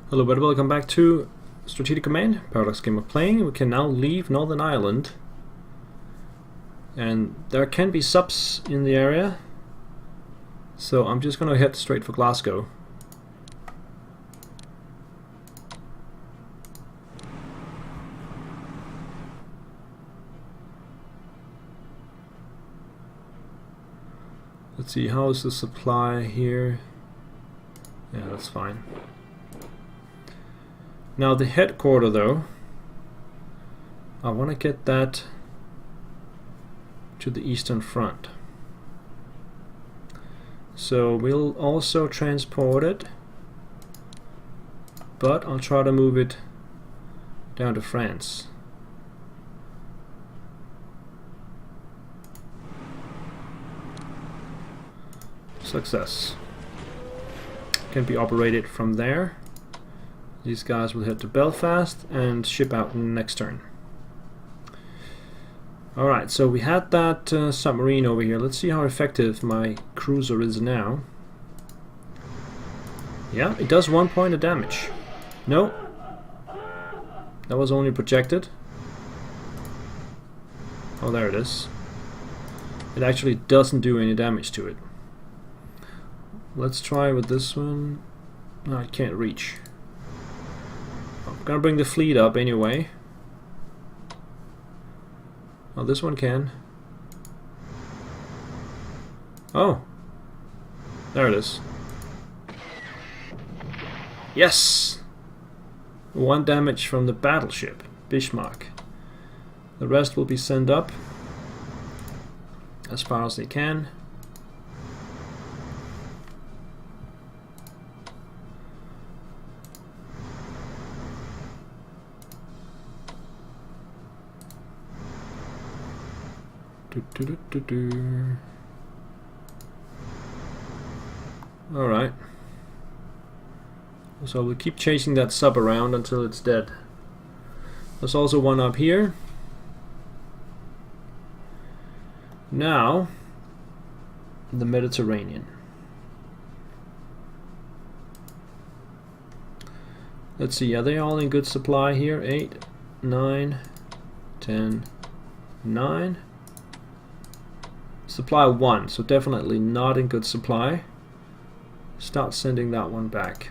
Hello everybody, welcome back to Strategic Command, Paradox game of playing. We can now leave Northern Ireland. And there can be subs in the area. So I'm just gonna head straight for Glasgow. Let's see, how is the supply here? Yeah, that's fine. Now the headquarter though, I want to get that to the Eastern Front. So we'll also transport it, but I'll try to move it down to France. Success. Can be operated from there. These guys will head to Belfast and ship out next turn. Alright, so we had that submarine over here. Let's see how effective my cruiser is now. Yeah, it does 1 point of damage. No, that was only projected. Oh, there it is. It actually doesn't do any damage to it. Let's try with this one. No, I can't reach. I'm gonna bring the fleet up anyway. Oh, this one can. Oh, there it is. Yes! 1 damage from the battleship, Bismarck. The rest will be sent up as far as they can. Alright. So we'll keep chasing that sub around until it's dead. There's also one up here. Now, the Mediterranean. Let's see, are they all in good supply here? 8, 9, 10, 9. Supply 1, so definitely not in good supply. Start sending that one back.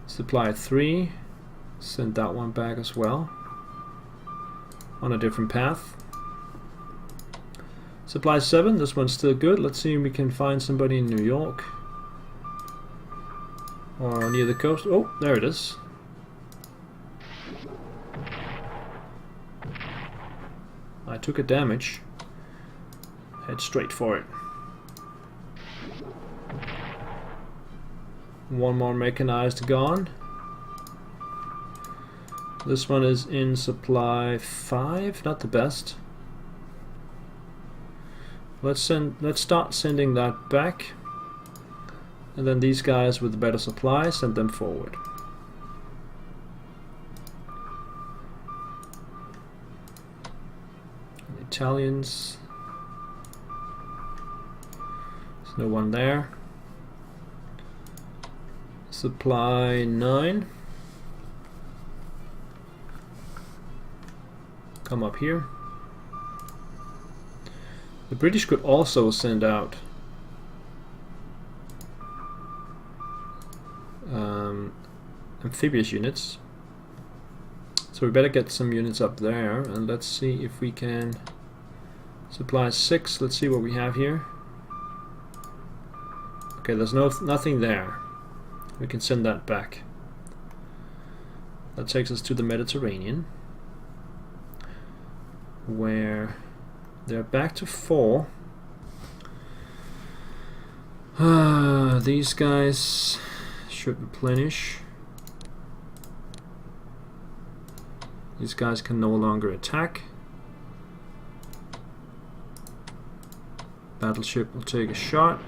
Supply 3, send that one back as well. On a different path. Supply 7, this one's still good. Let's see if we can find somebody in New York. Or near the coast. Oh, there it is. I took a damage. Head straight for it. One more mechanized gone. This one is in supply 5, not the best. Let's start sending that back. And then these guys with the better supply, send them forward. Italians. There's no one there. Supply 9. Come up here. The British could also send out amphibious units. So we better get some units up there, and let's see if we can. Supply 6, let's see what we have here. Okay, there's nothing there. We can send that back. That takes us to the Mediterranean, where they're back to 4. These guys should replenish. These guys can no longer attack. Battleship will take a shot.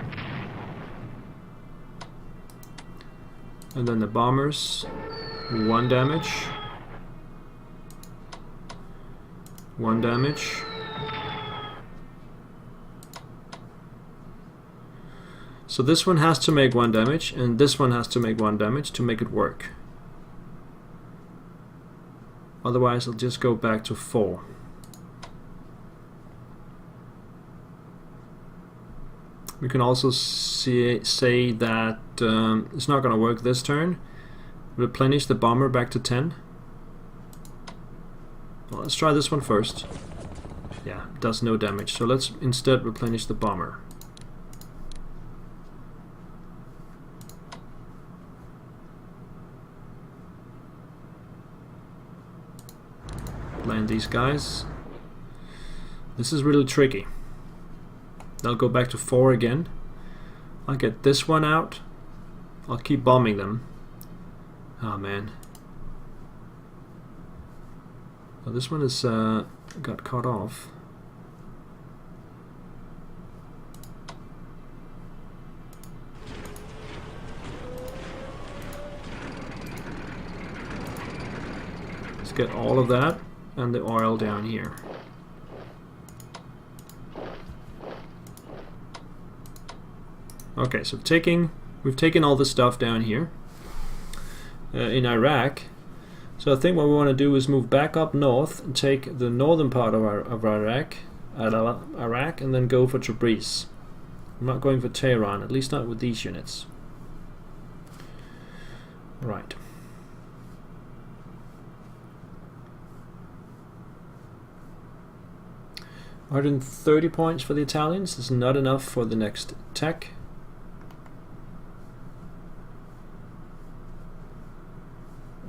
And then the bombers, 1 damage. 1 damage. So this one has to make 1 damage, and this one has to make 1 damage to make it work. Otherwise, it'll just go back to 4. We can also say that it's not going to work this turn. Replenish the bomber back to 10. Well, let's try this one first. Yeah, it does no damage. So let's instead replenish the bomber. Land these guys. This is really tricky. They'll go back to 4 again. I'll get this one out. I'll keep bombing them. Oh man. Well, this one is got cut off. Let's get all of that and the oil down here. Okay, so we've taken all the stuff down here in Iraq. So I think what we want to do is move back up north and take the northern part of Iraq, and then go for Tabriz. I'm not going for Tehran, at least not with these units. Right. $130 points for the Italians. This is not enough for the next tech.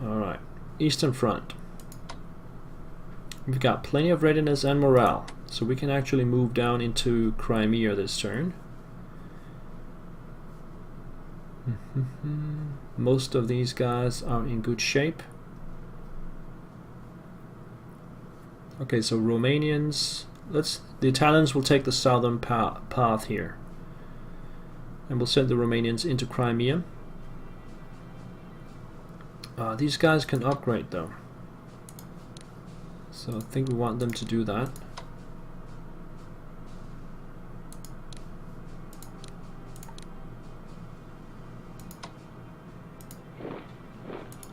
Alright, Eastern Front. We've got plenty of readiness and morale, so we can actually move down into Crimea this turn. Most of these guys are in good shape. Okay, so Romanians, the Italians will take the southern path here, and we'll send the Romanians into Crimea. These guys can upgrade though, so I think we want them to do that.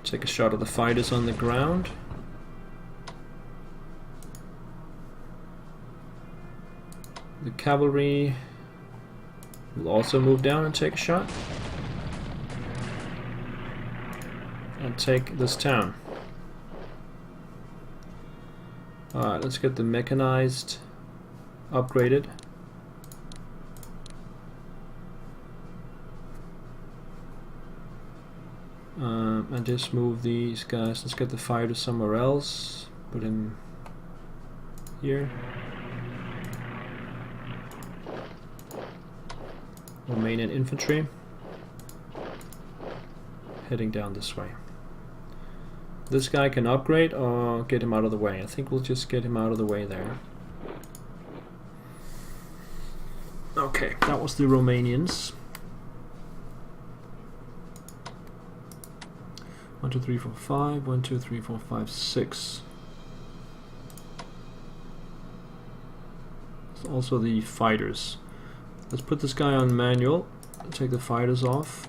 Take a shot at the fighters on the ground. The cavalry will also move down and take a shot. And take this town. Alright, let's get the mechanized upgraded. And just move these guys. Let's get the fighter somewhere else. Put him here. Romanian infantry heading down this way. This guy can upgrade or get him out of the way. I think we'll just get him out of the way there. Okay, that was the Romanians. 1, 2, 3, 4, 5. 1, 2, 3, 4, 5, 6. There's also the fighters. Let's put this guy on manual. Take the fighters off.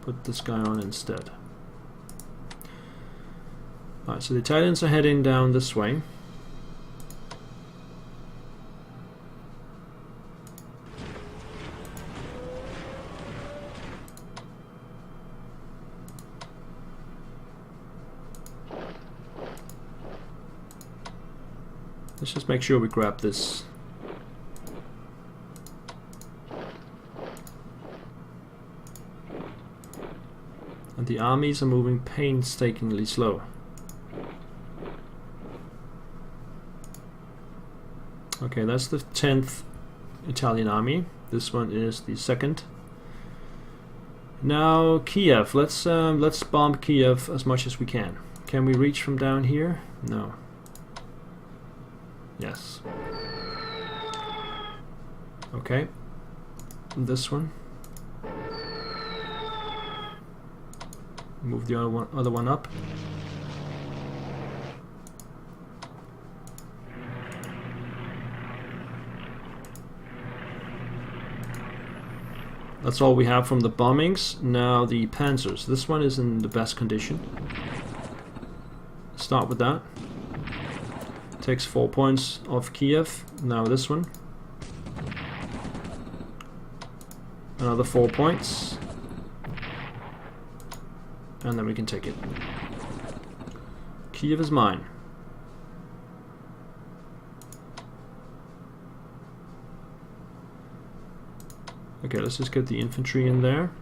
Put this guy on instead. Alright, so the Italians are heading down this way. Let's just make sure we grab this. And the armies are moving painstakingly slow. Okay, that's the 10th Italian army. This one is the 2nd. Now Kiev. Let's bomb Kiev as much as we can. Can we reach from down here? No. Yes. Okay. This one. Move the other one up. That's all we have from the bombings. Now the panzers. This one is in the best condition. Start with that. Takes 4 points off Kiev. Now this one. Another 4 points. And then we can take it. Kiev is mine. Okay, let's just get the infantry in there.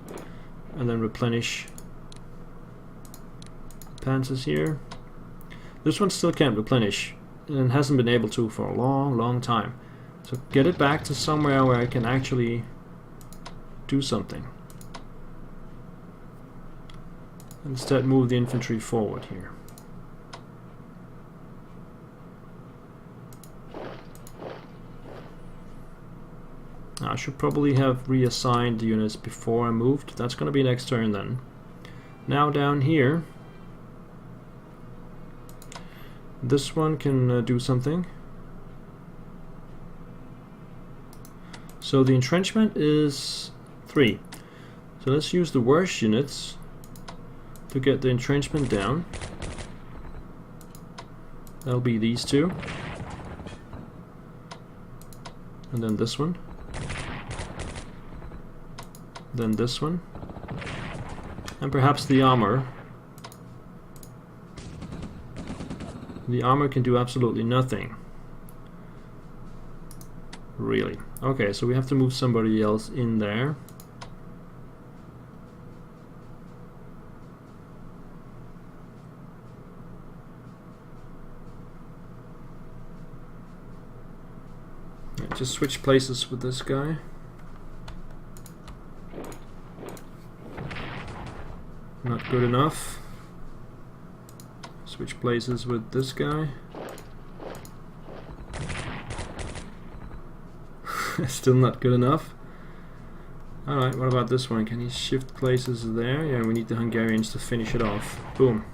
And then replenish panzers here. This one still can't replenish. And hasn't been able to for a long time. So get it back to somewhere where I can actually do something. Instead, move the infantry forward here. I should probably have reassigned the units before I moved. That's going to be next turn then. Now down here, this one can do something. So the entrenchment is 3. So let's use the worst units to get the entrenchment down. That'll be these two. And then this one. Then this one. And perhaps the armor. The armor can do absolutely nothing. Really. Okay, so we have to move somebody else in there. Just switch places with this guy. Not good enough. Switch places with this guy. Still not good enough. Alright, what about this one? Can he shift places there? Yeah, we need the Hungarians to finish it off. Boom.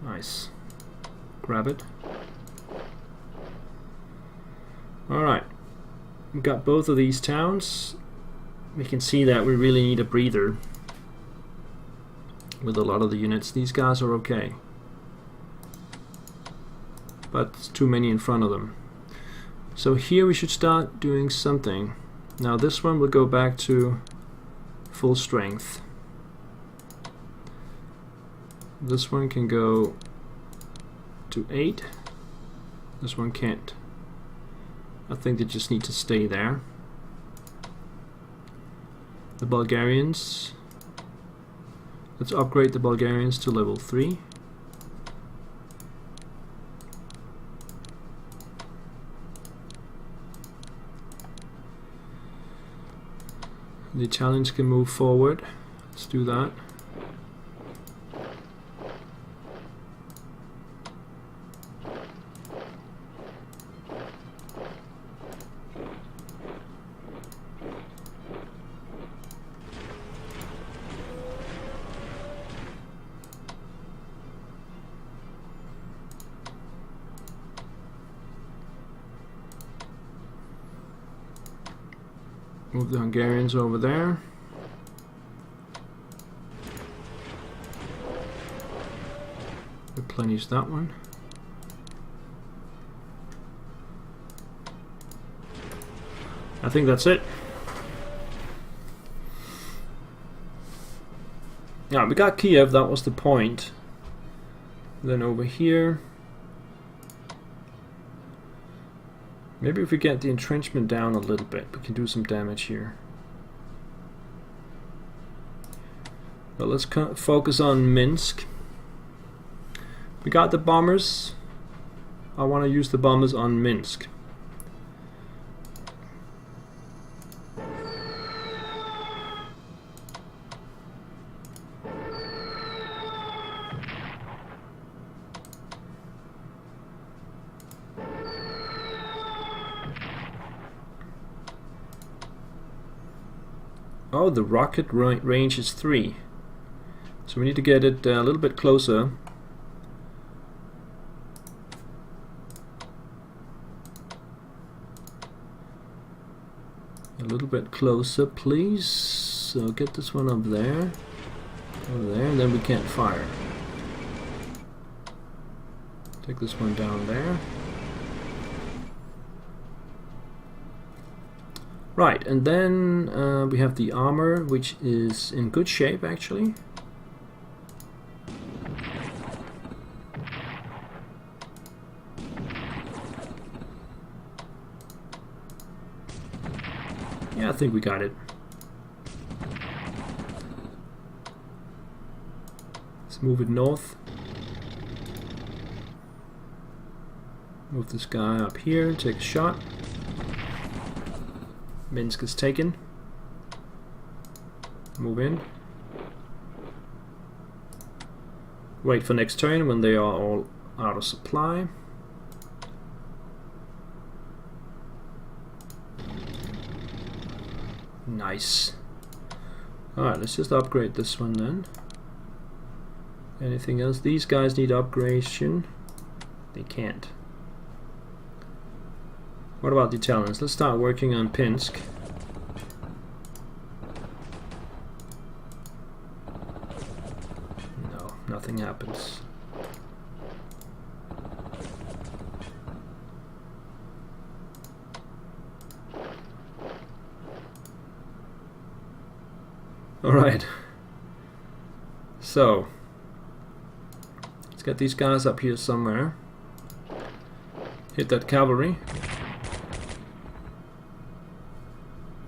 Nice. Grab it. Alright. We've got both of these towns. We can see that we really need a breather with a lot of the units. These guys are okay, but it's too many in front of them. So here we should start doing something. Now this one will go back to full strength. This one can go to 8. This one can't. I think they just need to stay there. The Bulgarians. Let's upgrade the Bulgarians to level 3. The Italians can move forward. Let's do that. Move the Hungarians over there. Replenish that one. I think that's it. Yeah, we got Kiev, that was the point. Then over here, maybe if we get the entrenchment down a little bit, we can do some damage here. But let's focus on Minsk. We got the bombers. I want to use the bombers on Minsk. Oh, the rocket range is 3. So we need to get it a little bit closer. little bit closer, please. So get this one up there, over there, and then we can't fire. Take this one down there. Right, and then we have the armor, which is in good shape actually. Yeah, I think we got it. Let's move it north. Move this guy up here, take a shot. Minsk is taken. Move in. Wait for next turn when they are all out of supply. Nice. Alright, let's just upgrade this one then. Anything else? These guys need upgradation. They can't. What about the Italians? Let's start working on Pinsk. No, nothing happens. Alright. So, let's get these guys up here somewhere. Hit that cavalry.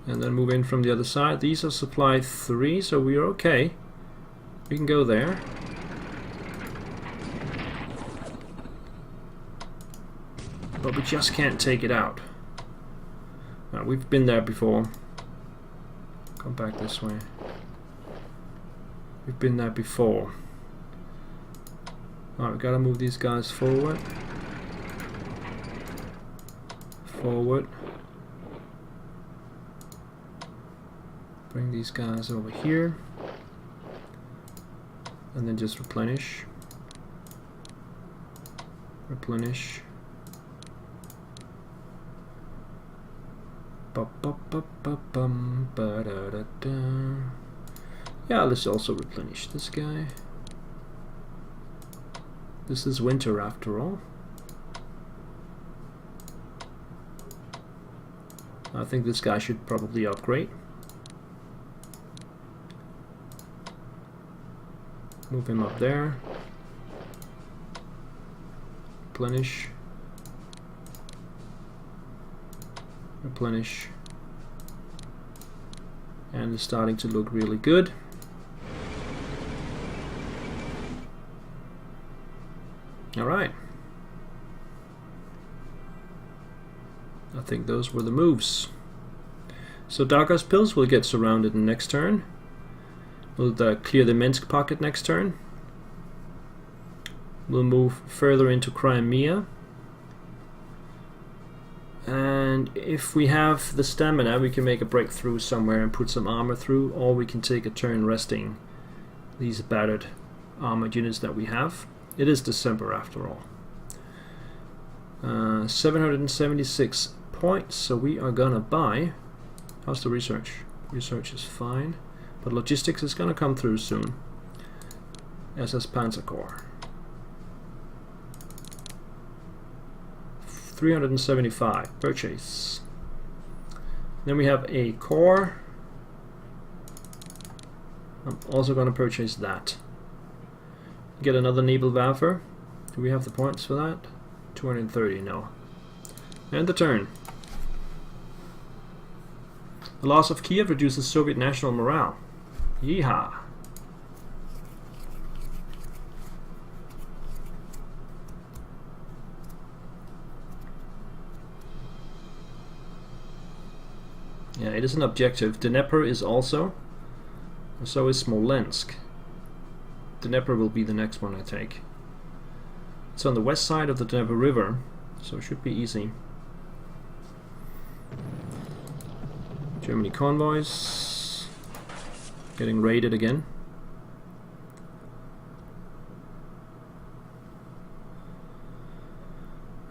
And then move in from the other side. These are supply 3, so we are okay. We can go there. But we just can't take it out. We've been there before. Come back this way. We've been there before. Alright, we gotta move these guys forward. Forward. Bring these guys over here. And then just replenish. Replenish. Yeah, let's also replenish this guy. This is winter after all. I think this guy should probably upgrade. Move him up there. Replenish. Replenish. And it's starting to look really good. Alright. I think those were the moves. So Daugaspils will get surrounded in next turn. We'll clear the Minsk pocket next turn. We'll move further into Crimea. And if we have the stamina, we can make a breakthrough somewhere and put some armor through, or we can take a turn resting these battered armored units that we have. It is December after all. 776 points, so we are gonna buy. How's the research? Research is fine, but logistics is gonna come through soon. SS Panzer Corps. 375 purchase. Then we have a core. I'm also going to purchase that. Get another Nebelwerfer. Do we have the points for that? 230, no. And the turn. The loss of Kiev reduces Soviet national morale. Yeehaw! Yeah, it is an objective. Dnieper is also, and so is Smolensk. Dnieper will be the next one I take. It's on the west side of the Dnieper River, so it should be easy. Germany convoys getting raided again.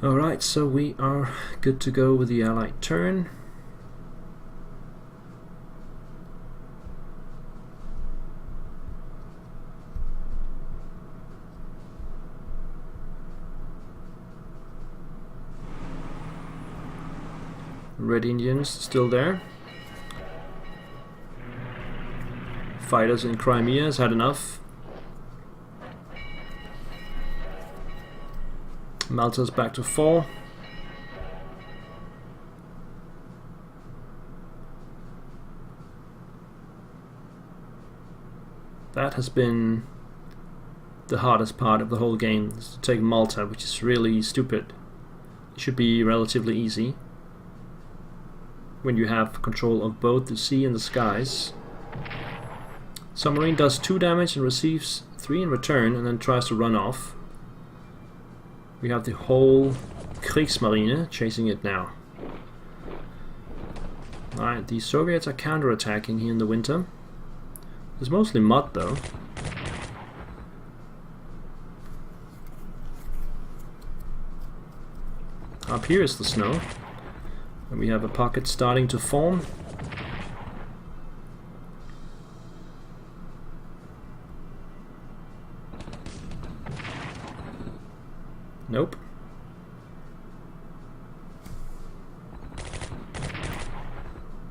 Alright, so we are good to go with the Allied turn. Red Indians still there. Fighters in Crimea has had enough. Malta's back to 4. That has been the hardest part of the whole game, is to take Malta, which is really stupid. It should be relatively easy when you have control of both the sea and the skies. Submarine does 2 damage and receives 3 in return, and then tries to run off. We have the whole Kriegsmarine chasing it now. Alright, the Soviets are counterattacking here in the winter. It's mostly mud though. Up here is the snow. And we have a pocket starting to form. Nope.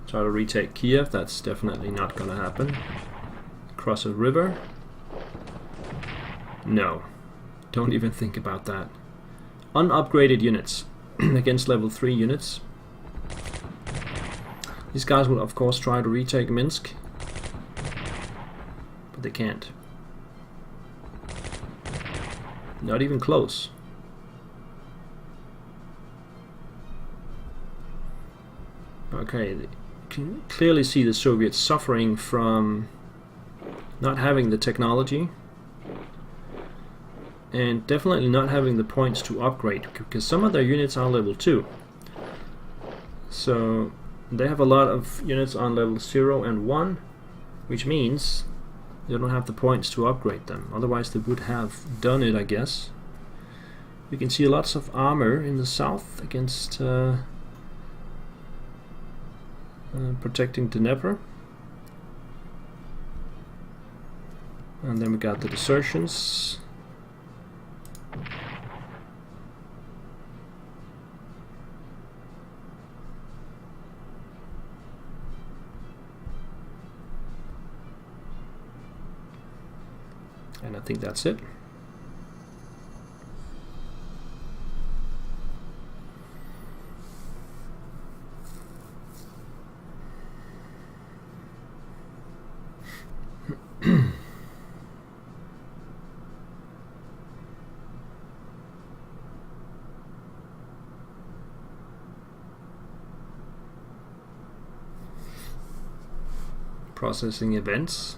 Try to retake Kiev, that's definitely not gonna happen. Cross a river? No. Don't even think about that. Unupgraded units against level 3 units. These guys will of course try to retake Minsk, but they can't. Not even close. Okay, you can clearly see the Soviets suffering from not having the technology and definitely not having the points to upgrade, because some of their units are level 2. So they have a lot of units on level 0 and 1, which means they don't have the points to upgrade them. Otherwise they would have done it, I guess. We can see lots of armor in the south against protecting Dnepr. And then we got the desertions. And I think that's it. Processing events.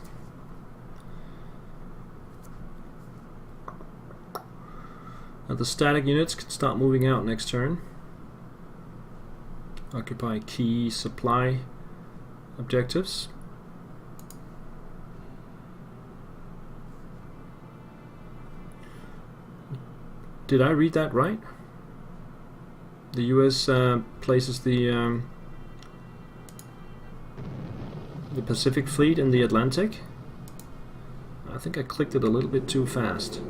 Now the static units can start moving out next turn. Occupy key supply objectives. Did I read that right? The US places the Pacific Fleet in the Atlantic. I think I clicked it a little bit too fast.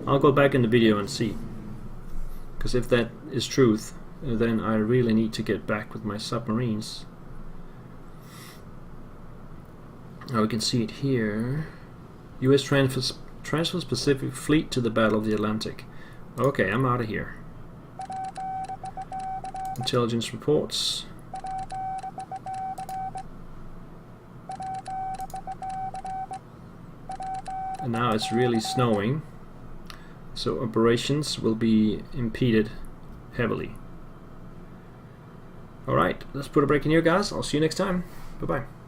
I'll go back in the video and see, because if that is truth, then I really need to get back with my submarines. Now we can see it here. US transfers Pacific Fleet to the Battle of the Atlantic. Okay, I'm out of here. Intelligence reports. And now it's really snowing, so operations will be impeded heavily. Alright, let's put a break in here, guys. I'll see you next time. Bye-bye.